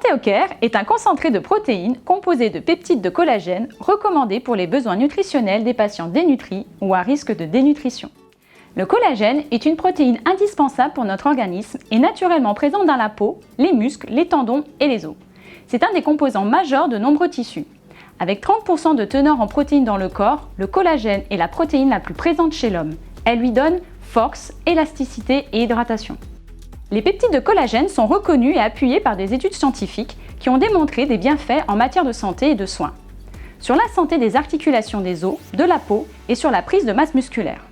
ForteoCare est un concentré de protéines composé de peptides de collagène recommandé pour les besoins nutritionnels des patients dénutris ou à risque de dénutrition. Le collagène est une protéine indispensable pour notre organisme et naturellement présent dans la peau, les muscles, les tendons et les os. C'est un des composants majeurs de nombreux tissus. Avec 30% de teneur en protéines dans le corps, le collagène est la protéine la plus présente chez l'homme. Elle lui donne force, élasticité et hydratation. Les peptides de collagène sont reconnus et appuyés par des études scientifiques qui ont démontré des bienfaits en matière de santé et de soins, sur la santé des articulations des os, de la peau et sur la prise de masse musculaire.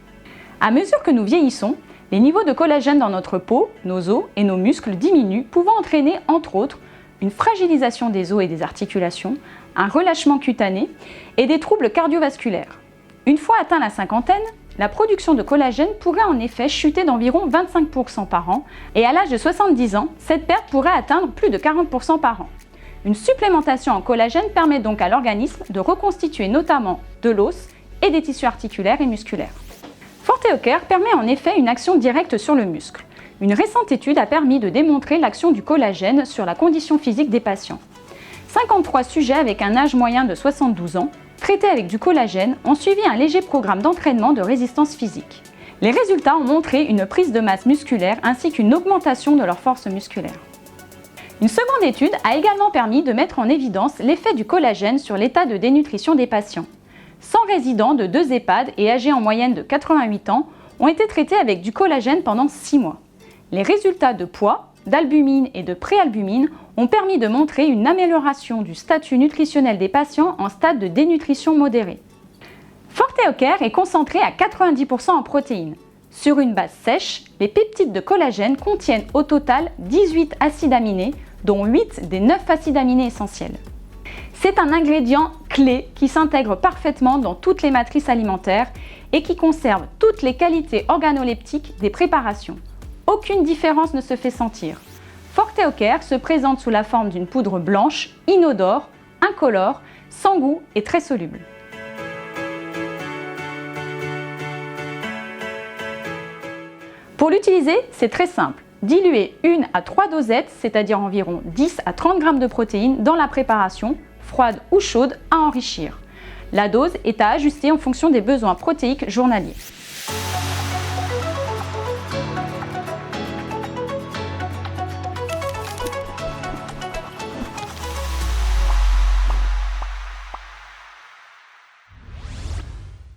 À mesure que nous vieillissons, les niveaux de collagène dans notre peau, nos os et nos muscles diminuent, pouvant entraîner entre autres une fragilisation des os et des articulations, un relâchement cutané et des troubles cardiovasculaires. Une fois atteint la cinquantaine, la production de collagène pourrait en effet chuter d'environ 25% par an et à l'âge de 70 ans, cette perte pourrait atteindre plus de 40% par an. Une supplémentation en collagène permet donc à l'organisme de reconstituer notamment de l'os et des tissus articulaires et musculaires. ForteoCare permet en effet une action directe sur le muscle. Une récente étude a permis de démontrer l'action du collagène sur la condition physique des patients. 53 sujets avec un âge moyen de 72 ans, traités avec du collagène, ont suivi un léger programme d'entraînement de résistance physique. Les résultats ont montré une prise de masse musculaire ainsi qu'une augmentation de leur force musculaire. Une seconde étude a également permis de mettre en évidence l'effet du collagène sur l'état de dénutrition des patients. 100 résidents de 2 EHPAD et âgés en moyenne de 88 ans ont été traités avec du collagène pendant 6 mois. Les résultats de poids, d'albumine et de préalbumine ont permis de montrer une amélioration du statut nutritionnel des patients en stade de dénutrition modérée. ForteoCare est concentré à 90% en protéines. Sur une base sèche, les peptides de collagène contiennent au total 18 acides aminés, dont 8 des 9 acides aminés essentiels. C'est un ingrédient clé qui s'intègre parfaitement dans toutes les matrices alimentaires et qui conserve toutes les qualités organoleptiques des préparations. Aucune différence ne se fait sentir. ForteoCare se présente sous la forme d'une poudre blanche, inodore, incolore, sans goût et très soluble. Pour l'utiliser, c'est très simple. Diluez 1 à 3 dosettes, c'est-à-dire environ 10 à 30 g de protéines dans la préparation, froide ou chaude, à enrichir. La dose est à ajuster en fonction des besoins protéiques journaliers.